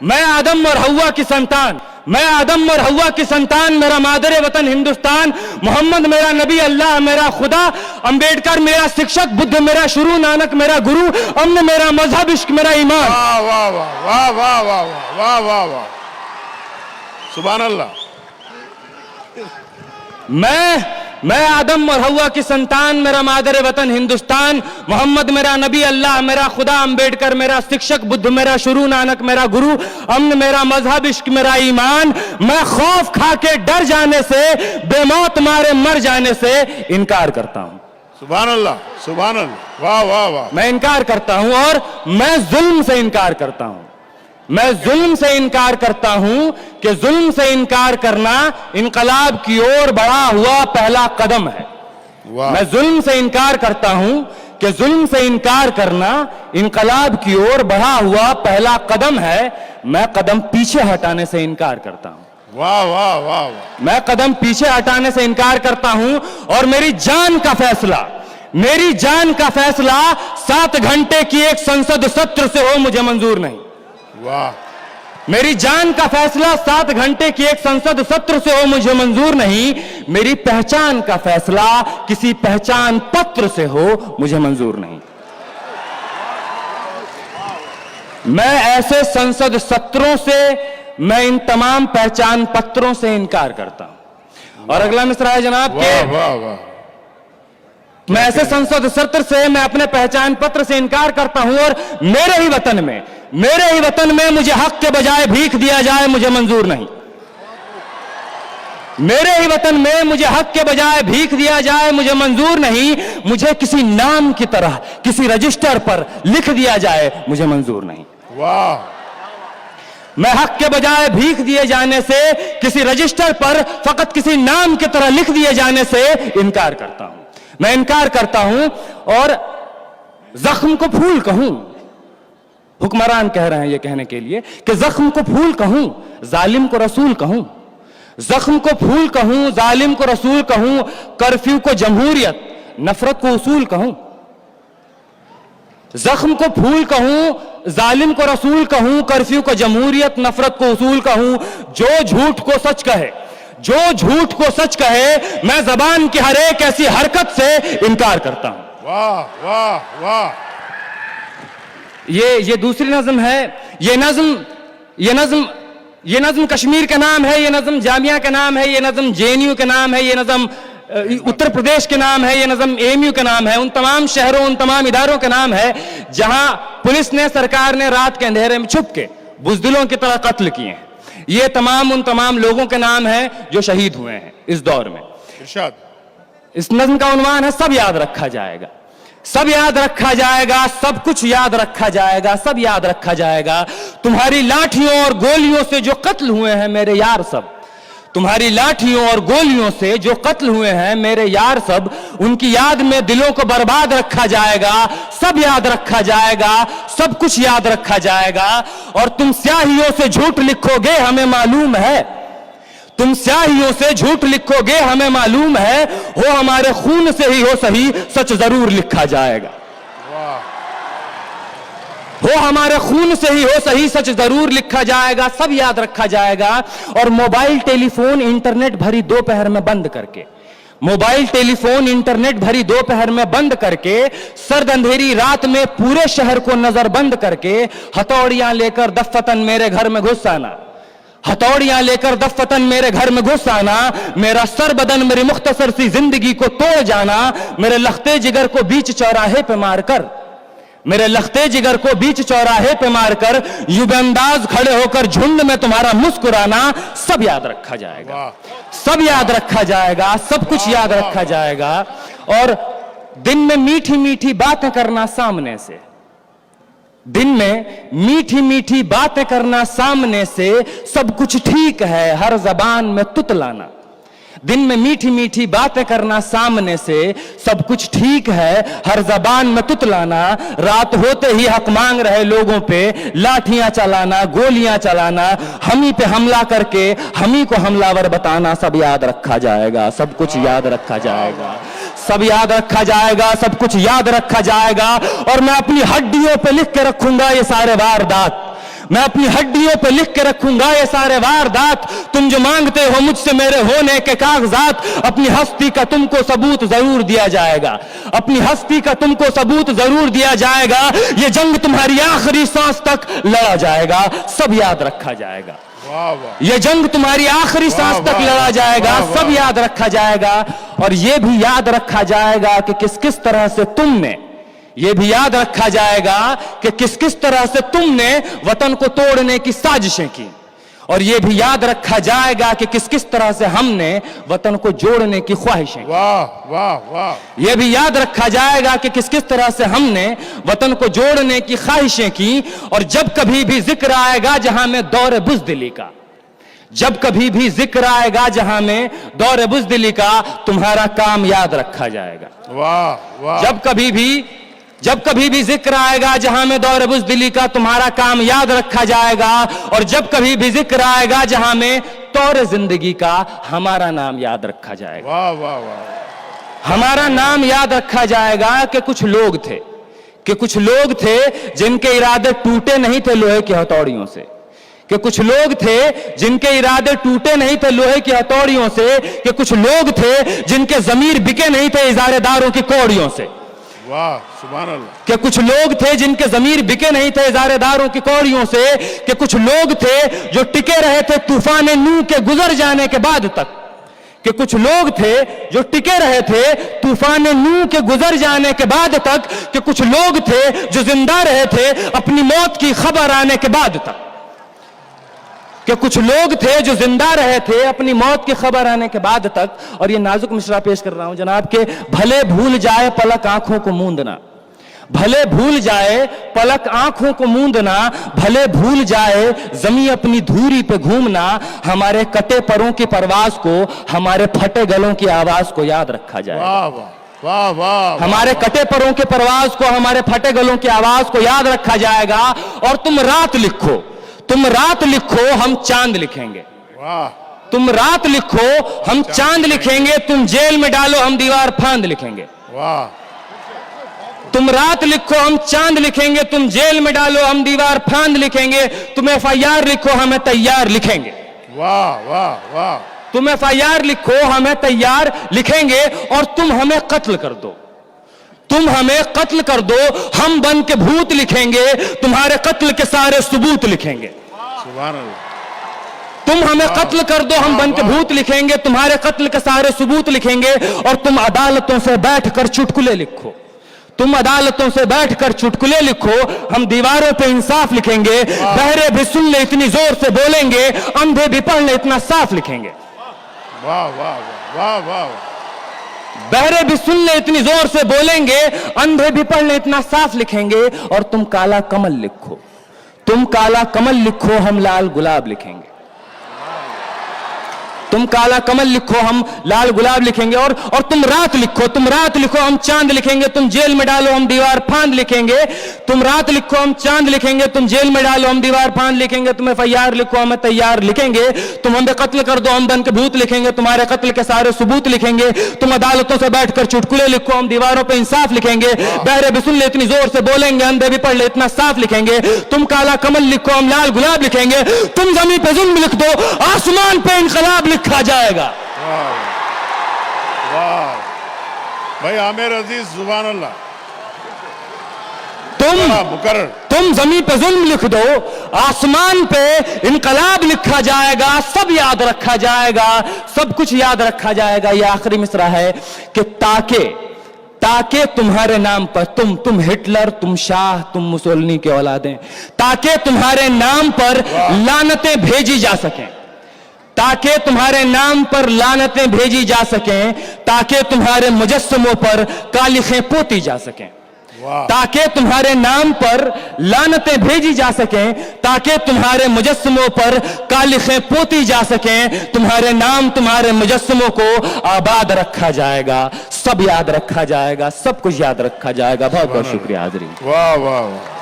मैं आदम और हव्वा की संतान, मैं आदम और हव्वा की संतान, मेरा मादरे वतन हिंदुस्तान, मोहम्मद मेरा नबी, अल्लाह मेरा खुदा, अंबेडकर मेरा शिक्षक, बुद्ध मेरा शुरू, नानक मेरा गुरु, अमन मेरा मजहब, इश्क मेरा ईमान। वाह वाह वाह वाह वाह वाह वाह वाह वाह, सुभान अल्लाह। मैं आदम और हव्वा की संतान, मेरा मादरे वतन हिंदुस्तान, मोहम्मद मेरा नबी, अल्लाह मेरा खुदा, अंबेडकर मेरा शिक्षक, बुद्ध मेरा शुरू, नानक मेरा गुरु, अमन मेरा मजहब, इश्क मेरा ईमान। मैं खौफ खा के डर जाने से, बेमौत मारे मर जाने से इनकार करता हूं। सुभान अल्लाह, सुभान अल्लाह, वाह वाह वाह। मैं इनकार करता हूं और मैं जुल्म से इनकार करता हूं। मैं जुल्म से इनकार करता हूं कि जुल्म से इनकार करना इनकलाब की ओर बढ़ा हुआ पहला कदम है। मैं जुल्म से इनकार करता हूं कि जुल्म से इनकार करना इनकलाब की ओर बढ़ा हुआ पहला कदम है। मैं कदम पीछे हटाने से इनकार करता हूं। वाह वाह वाह वाह। मैं कदम पीछे हटाने से इनकार करता हूं और मेरी जान का फैसला, मेरी जान का फैसला 7 घंटे की एक संसद सत्र से हो मुझे मंजूर नहीं। वाह। मेरी जान का फैसला 7 घंटे की एक संसद सत्र से हो मुझे मंजूर नहीं। मेरी पहचान का फैसला किसी पहचान पत्र से हो मुझे मंजूर नहीं। मैं ऐसे संसद सत्रों से, मैं इन तमाम पहचान पत्रों से इनकार करता हूं। और अगला मिसरा है जनाब के, वाह वाह। मैं ऐसे संसद सत्र से, मैं अपने पहचान पत्र से इनकार करता हूं और मेरे ही वतन में, मेरे ही वतन में मुझे हक के बजाय भीख दिया जाए मुझे मंजूर नहीं। मेरे ही वतन में मुझे हक के बजाय भीख दिया जाए मुझे मंजूर नहीं। मुझे किसी नाम की तरह किसी रजिस्टर पर लिख दिया जाए मुझे मंजूर नहीं। वाह। मैं हक के बजाय भीख दिए जाने से, किसी रजिस्टर पर फकत किसी नाम की तरह लिख दिए जाने से इनकार करता हूं। मैं इनकार करता हूं और जख्म को फूल कहूं, हुक्मरान कह रहे हैं ये कहने के लिए कि जख्म को फूल कहूं, जालिम को रसूल कहूं। जख्म को फूल कहूं, जालिम को रसूल कहूं, कर्फ्यू को जमहूरियत, नफरत को उसूल कहूं। जख्म को फूल कहूं, जालिम को रसूल कहूं, कर्फ्यू को जमहूरियत, नफरत को उसूल कहूं। जो झूठ को सच कहे, जो झूठ को सच कहे, मैं जबान की हर एक ऐसी हरकत से इनकार करता हूं। वाह वाह वाह। ये दूसरी नज्म है। ये नज्म कश्मीर का नाम है, ये नज्म जामिया का नाम है, ये नज्म जेएनयू का नाम है, ये नज्म उत्तर प्रदेश के नाम है, ये नज्म एएमयू का नाम है। उन तमाम शहरों, उन तमाम इदारों का नाम है जहां पुलिस ने, सरकार ने रात के अंधेरे में छुप के बुजदिलों की तरह कत्ल किए हैं। ये तमाम उन तमाम लोगों के नाम हैं जो शहीद हुए हैं इस दौर में। इरशाद। इस नज्म का उन्वान है सब याद रखा जाएगा, सब याद रखा जाएगा, सब कुछ याद रखा जाएगा, सब याद रखा जाएगा। तुम्हारी लाठियों और गोलियों से जो कत्ल हुए हैं मेरे यार सब, तुम्हारी लाठियों और गोलियों से जो कत्ल हुए हैं मेरे यार सब, उनकी याद में दिलों को बर्बाद रखा जाएगा, सब याद रखा जाएगा, सब कुछ याद रखा जाएगा। और तुम स्याहियों से झूठ लिखोगे हमें मालूम है, तुम स्याहियों से झूठ लिखोगे हमें मालूम है, हो हमारे खून से ही हो सही सच जरूर लिखा जाएगा। हो हमारे खून से ही हो सही सच जरूर लिखा जाएगा, सब याद रखा जाएगा। और मोबाइल टेलीफोन इंटरनेट भरी दोपहर में बंद करके, मोबाइल टेलीफोन इंटरनेट भरी दोपहर में बंद करके, सर्द अंधेरी रात में पूरे शहर को नजर बंद करके, हथौड़ियां लेकर दफ्फतन मेरे घर में घुस आना, हथौड़ियां लेकर दफ्फतन मेरे घर में घुस आना, मेरा सर बदन मेरी मुख्तसर सी जिंदगी को तोड़ जाना, मेरे लख्ते जिगर को बीच चौराहे पे मारकर, मेरे लख्ते जिगर को बीच चौराहे पे मारकर, युगंदाज खड़े होकर झुंड में तुम्हारा मुस्कुराना, सब याद रखा जाएगा, सब याद रखा जाएगा, सब कुछ याद रखा जाएगा। और दिन में मीठी मीठी बातें करना सामने से, दिन में मीठी मीठी बातें करना सामने से, सब कुछ ठीक है हर जबान में तुतलाना। दिन में मीठी मीठी बातें करना सामने से, सब कुछ ठीक है हर जबान में तुतलाना। रात होते ही हक मांग रहे लोगों पे लाठियां चलाना, गोलियां चलाना, हम ही पे हमला करके हम ही को हमलावर बताना, सब याद रखा जाएगा, सब कुछ याद रखा जाएगा, सब याद रखा जाएगा, सब कुछ याद रखा जाएगा। और मैं अपनी हड्डियों पे लिख के रखूंगा ये सारे वारदात, मैं अपनी हड्डियों पे लिख के रखूंगा ये सारे वारदात, तुम जो मांगते हो मुझसे मेरे होने के कागजात। अपनी हस्ती का तुमको सबूत जरूर दिया जाएगा, अपनी हस्ती का तुमको सबूत जरूर दिया जाएगा। ये जंग तुम्हारी आखिरी सांस तक लड़ा जाएगा, सब याद रखा जाएगा। ये जंग तुम्हारी आखिरी सांस तक लड़ा जाएगा, सब याद रखा जाएगा। और ये भी याद रखा जाएगा कि किस किस तरह से तुमने, ये भी याद रखा जाएगा कि किस किस तरह से तुमने वतन को तोड़ने की साजिशें की। और ये भी याद रखा जाएगा कि किस किस तरह से हमने वतन को जोड़ने की ख्वाहिशें की। वाह वाह वाह। ये भी याद रखा जाएगा कि किस किस तरह से हमने वतन को जोड़ने की ख्वाहिशें की। और जब कभी भी जिक्र आएगा जहां में दौर बुज़दिली का, जब कभी भी जिक्र आएगा जहां में दौर बुज़दिली का, तुम्हारा काम याद रखा जाएगा। वाह वाह। जब कभी भी जिक्र आएगा जहां में दौर बुज़दिली का, तुम्हारा काम याद रखा जाएगा। और जब कभी भी जिक्र आएगा जहां में तौर जिंदगी का, हमारा नाम याद रखा जाएगा। वाह वाह वाह। हमारा नाम याद रखा जाएगा कि कुछ लोग थे जिनके इरादे टूटे नहीं थे लोहे की हथौड़ियों से, कि कुछ लोग थे जिनके इरादे टूटे नहीं थे लोहे की हथौड़ियों से, कि कुछ लोग थे जिनके जमीर बिके नहीं थे इजारेदारों की कौड़ियों से। वाह सुभान अल्लाह। कि कुछ लोग थे जिनके जमीर बिके नहीं थे इजारेदारों की कौड़ियों से, कि कुछ लोग थे जो टिके रहे थे तूफान नूह के गुजर जाने के बाद तक, कि कुछ लोग थे जो टिके रहे थे तूफान नूह के गुजर जाने के बाद तक, कि कुछ लोग थे जो जिंदा रहे थे अपनी मौत की खबर आने के बाद तक, कि कुछ लोग थे जो जिंदा रहे थे अपनी मौत की खबर आने के बाद तक। और ये नाजुक मिसरा पेश कर रहा हूं जनाब के, भले भूल जाए पलक आंखों को मूंदना, भले भूल जाए पलक आंखों को मूंदना, भले भूल जाए जमी अपनी धूरी पे घूमना, हमारे कटे परों की परवाज को, हमारे फटे गलों की आवाज को याद रखा जाए। वाह वाह वाह वाह। हमारे कटे परों की परवाज को, हमारे फटे गलों की आवाज को याद रखा जाएगा। और तुम रात लिखो, तुम रात लिखो, हम चांद लिखेंगे। वाह। तुम रात लिखो, हम चांद लिखेंगे। तुम जेल में डालो, हम दीवार फांद लिखेंगे। वाह। तुम रात लिखो, हम चांद लिखेंगे। तुम जेल में डालो, हम दीवार फांद लिखेंगे। तुम FIR लिखो, हमें तैयार लिखेंगे। वाह वाह वाह। तुम FIR लिखो, हमें तैयार लिखेंगे। और तुम हमें कत्ल कर दो, तुम हमें कत्ल कर दो, हम बन के भूत लिखेंगे। तुम्हारे कत्ल के सारे सबूत लिखेंगे। सुभान अल्लाह। तुम हमें कत्ल कर दो, हम बन के भूत लिखेंगे। तुम्हारे कत्ल के सारे सबूत लिखेंगे। और तुम अदालतों से बैठकर चुटकुले लिखो, तुम अदालतों से बैठकर चुटकुले लिखो, हम दीवारों पे इंसाफ लिखेंगे। बहरे भी सुन ले इतनी जोर से बोलेंगे, अंधे भी पढ़ ले इतना साफ लिखेंगे। वाह वाह वाह वाह। बहरे भी सुन ले इतनी जोर से बोलेंगे, अंधे भी पढ़ ले इतना साफ लिखेंगे। और तुम काला कमल लिखो, तुम काला कमल लिखो, हम लाल गुलाब लिखेंगे। तुम काला कमल लिखो, हम लाल गुलाब लिखेंगे। और तुम रात लिखो, तुम रात लिखो, हम चांद लिखेंगे। तुम जेल में डालो, हम दीवार फांद लिखेंगे। तुम रात लिखो, हम चांद लिखेंगे। तुम जेल में डालो, हम दीवार फांद लिखेंगे। तुम FIR लिखो, हमें तैयार लिखेंगे। तुम हमें कत्ल कर दो, हम बन के भूत लिखेंगे। तुम्हारे कत्ल के सारे सबूत लिखेंगे। तुम अदालतों से बैठकर चुटकुले लिखो, हम दीवारों पर इंसाफ लिखेंगे। बहरे भी सुन ले इतनी जोर से बोलेंगे, अंधे भी पढ़ ले इतना साफ लिखेंगे। तुम काला कमल लिखो, हम लाल गुलाब लिखेंगे। तुम जमीन पे जुल्म लिख दो, आसमान पे इनकलाब लिखा जाएगा। वाह भाई आमिर अजीज सुभान अल्लाह। तुम जमीन पे जुल्म लिख दो, आसमान पे इनकलाब लिखा जाएगा। सब याद रखा जाएगा, सब कुछ याद रखा जाएगा। ये आखिरी मिसरा है कि ताके तुम्हारे नाम पर, तुम हिटलर, तुम शाह, तुम मुसोलिनी के औलादें, ताके तुम्हारे नाम पर लानतें भेजी जा सकें, ताकि तुम्हारे नाम पर लानतें भेजी जा सकें, ताकि तुम्हारे मुजस्समों पर कालिखें पोती जा सकें, ताकि तुम्हारे नाम पर लानतें भेजी जा सकें, ताकि तुम्हारे मुजस्समों पर कालिखें पोती जा सकें। तुम्हारे नाम, तुम्हारे मुजस्समों को आबाद रखा जाएगा। सब याद रखा जाएगा, सब कुछ याद रखा जाएगा। बहुत बहुत शुक्रिया हाज़रीन। वाह वाह वाह।